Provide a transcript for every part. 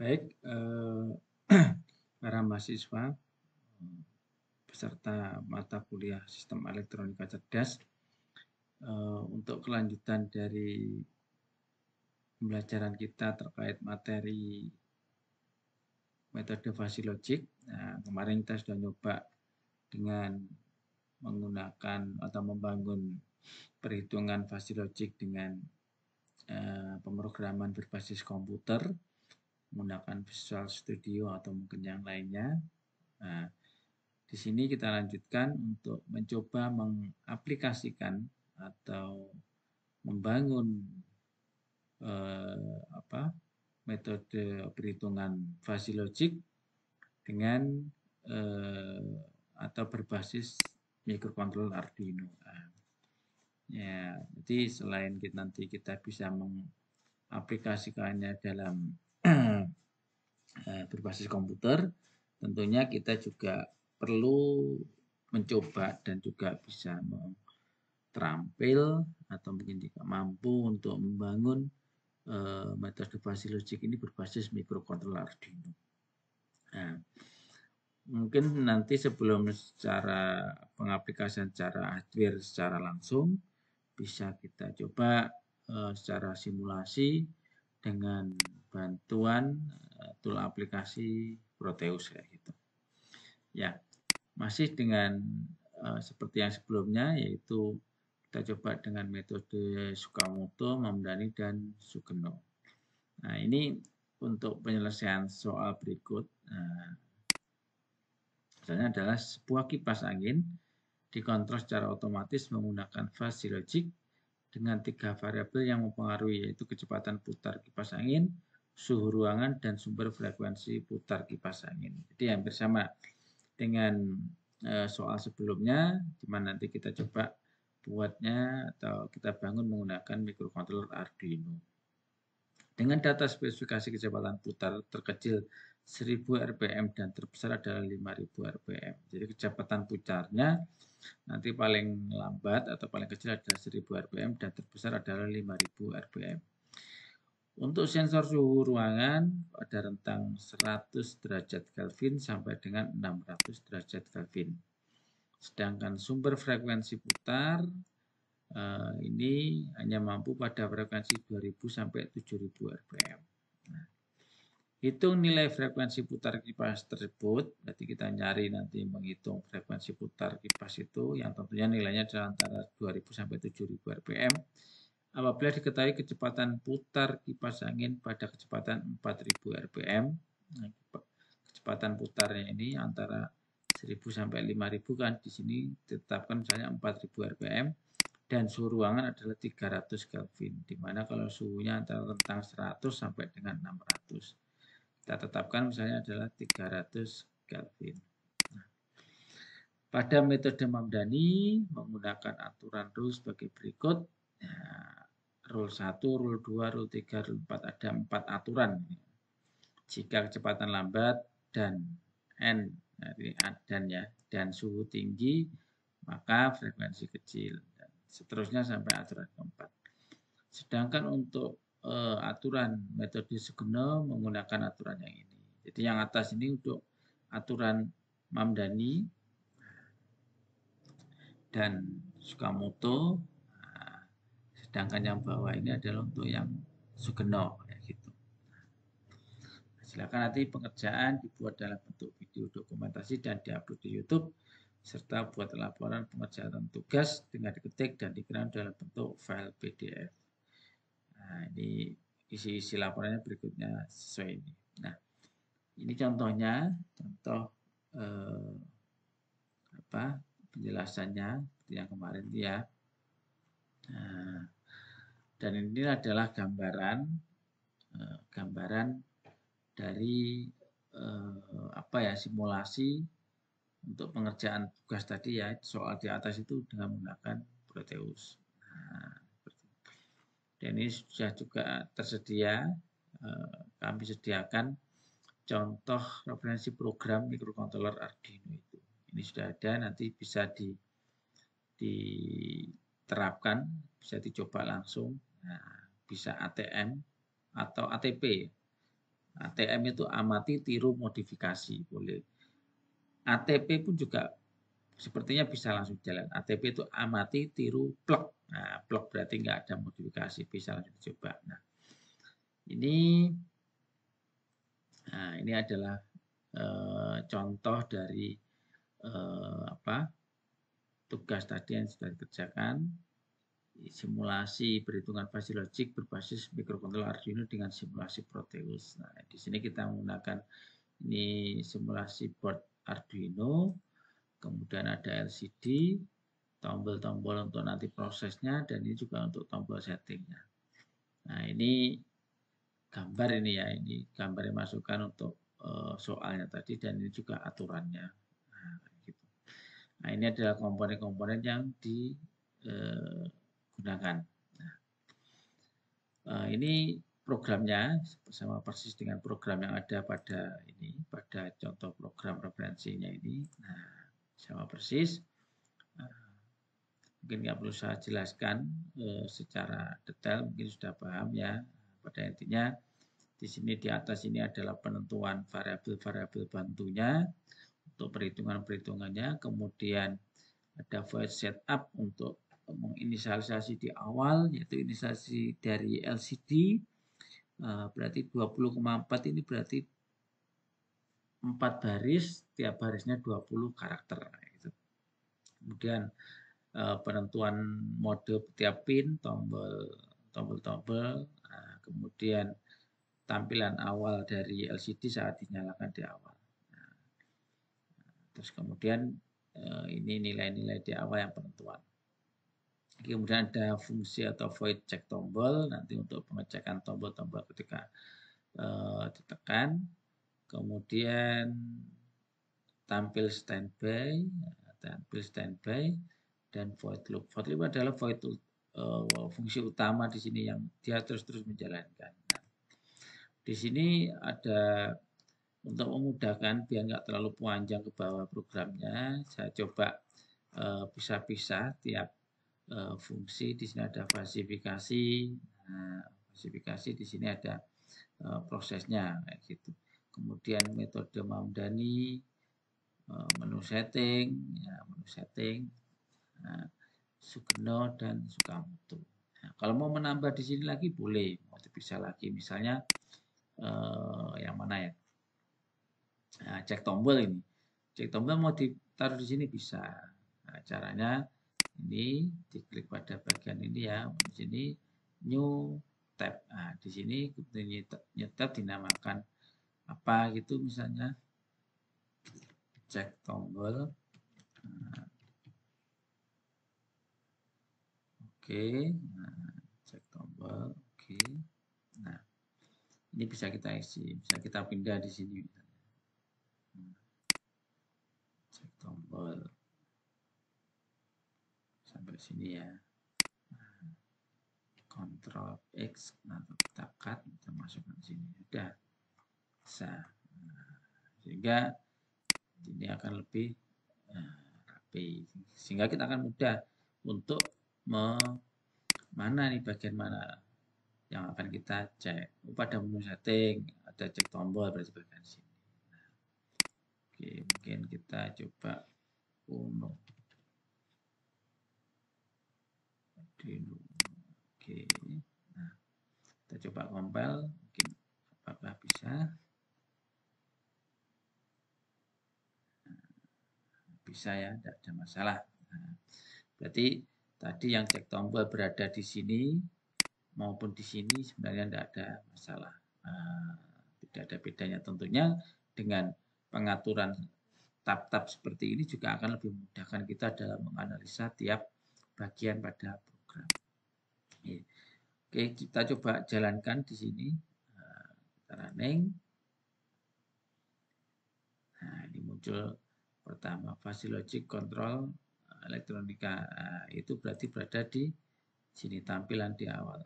Baik, para mahasiswa peserta mata kuliah Sistem Elektronika Cerdas, untuk kelanjutan dari pembelajaran kita terkait materi metode fuzzy logic. Nah, kemarin kita sudah nyoba dengan menggunakan atau membangun perhitungan fuzzy logic dengan pemrograman berbasis komputer menggunakan Visual Studio atau mungkin yang lainnya. Nah, di sini kita lanjutkan untuk mencoba mengaplikasikan atau membangun metode perhitungan fuzzy logic dengan atau berbasis microcontroller Arduino. Ya, jadi selain nanti kita bisa mengaplikasikannya dalam berbasis komputer, tentunya kita juga perlu mencoba dan juga bisa terampil atau mungkin juga mampu untuk membangun metode fuzzy logic ini berbasis microcontroller Arduino. Nah, mungkin nanti sebelum secara pengaplikasian secara hardware secara langsung bisa kita coba secara simulasi dengan bantuan tool aplikasi Proteus kayak gitu. Ya, masih dengan seperti yang sebelumnya, yaitu kita coba dengan metode Tsukamoto, Mamdani, dan Sugeno. Nah, ini untuk penyelesaian soal berikut. Misalnya adalah sebuah kipas angin dikontrol secara otomatis menggunakan fuzzy logic dengan 3 variabel yang mempengaruhi, yaitu kecepatan putar kipas angin, suhu ruangan, dan sumber frekuensi putar kipas angin. Jadi hampir sama dengan soal sebelumnya, di mana nanti kita coba buatnya atau kita bangun menggunakan microcontroller Arduino. Dengan data spesifikasi kecepatan putar terkecil 1000 rpm dan terbesar adalah 5000 rpm. Jadi kecepatan putarnya nanti paling lambat atau paling kecil adalah 1000 rpm dan terbesar adalah 5000 rpm. Untuk sensor suhu ruangan pada rentang 100 derajat Kelvin sampai dengan 600 derajat Kelvin. Sedangkan sumber frekuensi putar ini hanya mampu pada frekuensi 2000 sampai 7000 rpm. Nah, hitung nilai frekuensi putar kipas tersebut, berarti kita nyari nanti menghitung frekuensi putar kipas itu yang tentunya nilainya adalah antara 2000 sampai 7000 rpm. Apabila diketahui kecepatan putar kipas angin pada kecepatan 4000 rpm, nah, kecepatan putarnya ini antara 1000 sampai 5000 kan di sini ditetapkan misalnya 4000 rpm dan suhu ruangan adalah 300 Kelvin, di mana kalau suhunya antara rentang 100 sampai dengan 600. Kita tetapkan misalnya adalah 300 Kelvin. Nah, pada metode Mamdani menggunakan aturan rule sebagai berikut. Nah, rule 1, rule 2, rule 3, rule 4 ada 4 aturan. Jika kecepatan lambat dan dan suhu tinggi, maka frekuensi kecil dan seterusnya sampai aturan keempat. Sedangkan untuk aturan metode Sugeno menggunakan aturan yang ini. Jadi yang atas ini untuk aturan Mamdani dan Tsukamoto. Nah, sedangkan yang bawah ini adalah untuk yang Sugeno kayak gitu. Silakan nanti pengerjaan dibuat dalam bentuk video dokumentasi dan diupload di YouTube, serta buat laporan pengerjaan tugas dengan diketik dan dikirim dalam bentuk file PDF. Nah, ini isi-isi laporannya berikutnya sesuai ini. Nah, ini contohnya, contoh penjelasannya seperti yang kemarin ya. Nah, dan ini adalah gambaran dari simulasi untuk pengerjaan tugas tadi ya, soal di atas itu dengan menggunakan Proteus. Nah, dan ini sudah juga tersedia, kami sediakan contoh referensi program microcontroller Arduino itu. Ini sudah ada, nanti bisa diterapkan, bisa dicoba langsung. Nah, bisa ATM atau ATP. ATM itu amati, tiru, modifikasi, boleh. ATP pun juga sepertinya bisa langsung jalan. ATP itu amati, tiru, plug. Nah, plug berarti nggak ada modifikasi, bisa langsung dicoba. Nah, ini adalah contoh dari tugas tadi yang sudah dikerjakan. Simulasi perhitungan fuzzy logic berbasis microcontroller Arduino dengan simulasi Proteus. Nah, di sini kita menggunakan ini simulasi board Arduino, kemudian ada LCD, tombol-tombol untuk nanti prosesnya, dan ini juga untuk tombol settingnya. Nah, ini gambar ini ya, ini gambar yang masukkan untuk soalnya tadi, dan ini juga aturannya. Nah, gitu. Nah, ini adalah komponen-komponen yang digunakan. Ini programnya sama persis dengan program yang ada pada contoh program referensinya ini. Nah, sama persis. Mungkin nggak perlu saya jelaskan secara detail, mungkin sudah paham ya. Pada intinya di sini di atas ini adalah penentuan variabel-variabel bantunya untuk perhitungan-perhitungannya. Kemudian ada void setup untuk menginisialisasi di awal, yaitu inisialisasi dari LCD. Berarti 20,4 ini berarti 4 baris, tiap barisnya 20 karakter. Gitu. Kemudian penentuan mode tiap pin, tombol-tombol, kemudian tampilan awal dari LCD saat dinyalakan di awal. Terus kemudian ini nilai-nilai di awal yang penentuan. Kemudian ada fungsi atau void check tombol nanti untuk pengecekan tombol-tombol ketika ditekan. Kemudian tampil standby, dan void loop. Void loop adalah fungsi utama di sini yang dia terus-terus menjalankan. Nah, di sini ada untuk memudahkan biar nggak terlalu panjang ke bawah programnya, saya coba pisah-pisah tiap fungsi. Di sini ada falsifikasi. Nah, falsifikasi di sini ada prosesnya kayak gitu. Kemudian metode Mamdani, menu setting, Sugeno dan Sukamoto. Nah, kalau mau menambah di sini lagi boleh, mau bisa lagi. Misalnya yang mana ya? Nah, cek tombol ini. Cek tombol mau ditaruh di sini bisa. Nah, caranya ini diklik pada bagian ini ya, di sini new tab. Nah, di sini new tab dinamakan apa gitu misalnya cek tombol. Nah, oke, nah, cek tombol, oke. Nah, ini bisa kita isi, bisa kita pindah di sini. Cek tombol sampai sini ya. Ctrl X, nah kita cut, kita masukkan di sini. Udah bisa. Sehingga ini akan lebih rapi. Sehingga kita akan mudah untuk mana nih bagian mana yang akan kita cek. Pada menu setting ada cek tombol berarti bagian sini. Nah, oke, mungkin kita coba Uno. Oke, nah kita coba compile, mungkin apakah bisa? Bisa ya, tidak ada masalah. Nah, berarti tadi yang cek tombol berada di sini maupun di sini sebenarnya tidak ada masalah. Tidak ada bedanya tentunya dengan pengaturan tab-tab seperti ini juga akan lebih memudahkan kita dalam menganalisa tiap bagian pada program. Oke, kita coba jalankan di sini. Kita running. Nah, ini muncul pertama fuzzy logic control elektronika. Nah, itu berarti berada di sini tampilan di awal.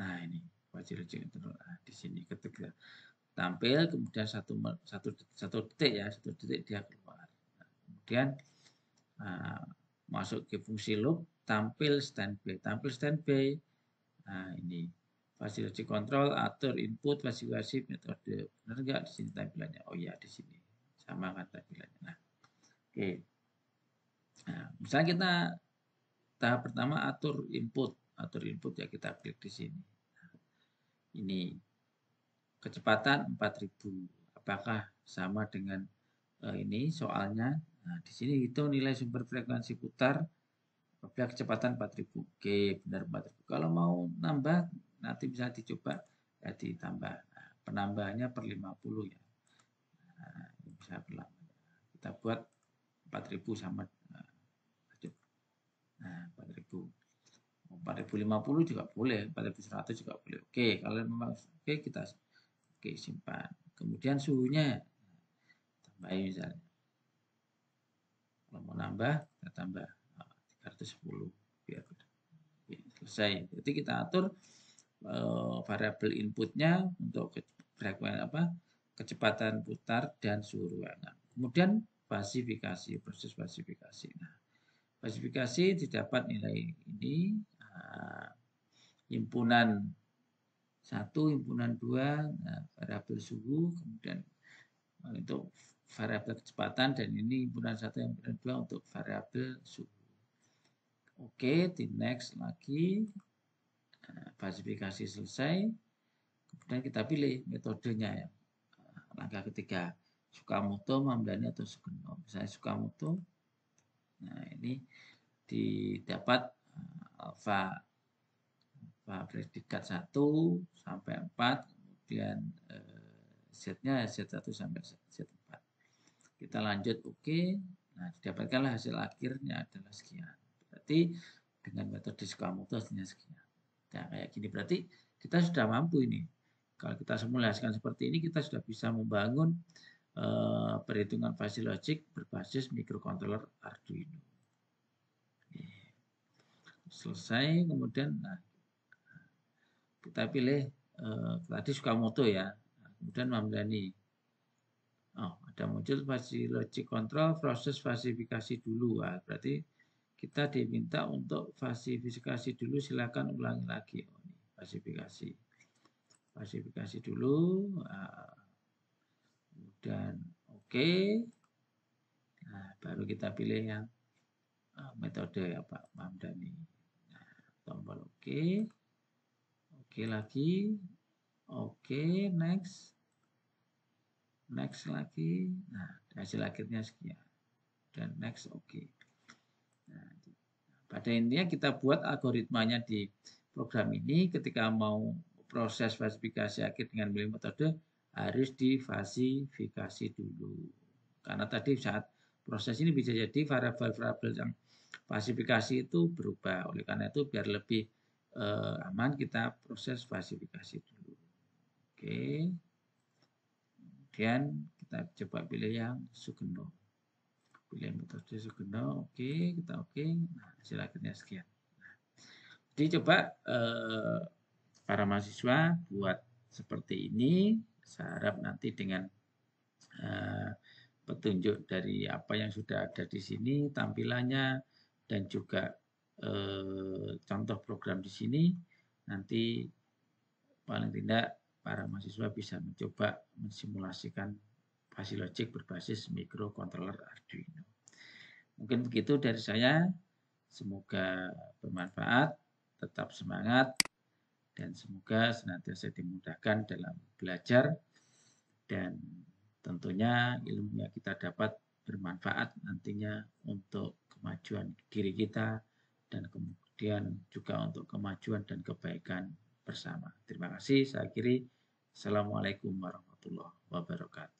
Nah, ini fuzzy logic control. Nah, di sini ketika tampil kemudian satu detik dia keluar. Nah, kemudian masuk ke fungsi loop, tampil standby. Nah, ini Fuzzy logic control, atur input, fuzzy metode. Benar nggak di sini tampilannya? Oh iya, di sini sama kan tampilannya. Nah, oke. Nah, misalnya kita tahap pertama atur input ya kita klik di sini. Ini kecepatan 4000. Apakah sama dengan ini soalnya? Nah, di sini itu nilai sumber frekuensi putar apabila kecepatan 4000. Oke, benar 4000. Kalau mau nambah nanti bisa dicoba ya ditambah. Nah, penambahannya per 50 ya. Nah, bisa kita buat 4000 sama nah 4000. 4050 juga boleh, 4100 juga boleh. Oke, kalau memang oke kita simpan. Kemudian suhunya tambahin misalnya. Kalau mau nambah, kita tambah 310 biar selesai. Jadi kita atur variabel inputnya untuk frekuensi kecepatan putar dan suhu ruangan. Kemudian proses fasifikasi. Nah, fasifikasi didapat nilai ini himpunan 1, himpunan 2, nah, variabel suhu, kemudian untuk variabel kecepatan, dan ini himpunan 1, himpunan 2 untuk variabel suhu. Oke, di next lagi. Fasifikasi selesai. Kemudian kita pilih metodenya ya. Langkah ketiga, Tsukamoto, Mamdani atau Sugeno. Misalnya Tsukamoto. Nah, ini didapat alfa predikat 1 sampai 4, kemudian Z-nya Z1 sampai Z4. Kita lanjut oke. Nah, didapatkanlah hasil akhirnya adalah sekian. Berarti dengan metode Tsukamoto hasilnya sekian. Nah, kayak gini berarti kita sudah mampu ini. Kalau kita simulasikan seperti ini, kita sudah bisa membangun perhitungan fuzzy logic berbasis microcontroller Arduino. Selesai, kemudian nah, kita pilih tadi Tsukamoto ya. Kemudian Mamdani. Oh, ada muncul fuzzy logic control, proses fasifikasi dulu. Nah, berarti kita diminta untuk fasifikasi dulu, silakan ulangi lagi. Oh, ini fasifikasi dulu. Kemudian oke. Nah, baru kita pilih yang metode ya Pak Mamdani. Nah, tombol oke. Oke lagi. Oke, next. Next lagi. Nah, hasil akhirnya sekian. Dan next oke. Nah, pada intinya kita buat algoritmanya di program ini ketika mau proses fasifikasi akhir dengan memilih metode harus difasifikasi dulu. Karena tadi saat proses ini bisa jadi variabel-variabel yang fasifikasi itu berubah. Oleh karena itu biar lebih aman kita proses fasifikasi dulu. Oke. Kemudian kita coba pilih yang Sugeno. Pilih metode Sugeno. Oke, kita oke. Nah, hasil akhirnya sekian. Nah, jadi coba para mahasiswa buat seperti ini. Saya harap nanti dengan petunjuk dari apa yang sudah ada di sini, tampilannya, dan juga contoh program di sini, nanti paling tidak para mahasiswa bisa mencoba mensimulasikan fuzzy logic berbasis microcontroller Arduino. Mungkin begitu dari saya. Semoga bermanfaat, tetap semangat, dan semoga senantiasa dimudahkan dalam belajar, dan tentunya ilmu yang kita dapat bermanfaat nantinya untuk kemajuan diri kita dan kemudian juga untuk kemajuan dan kebaikan bersama. Terima kasih. Saya akhiri. Assalamualaikum warahmatullahi wabarakatuh.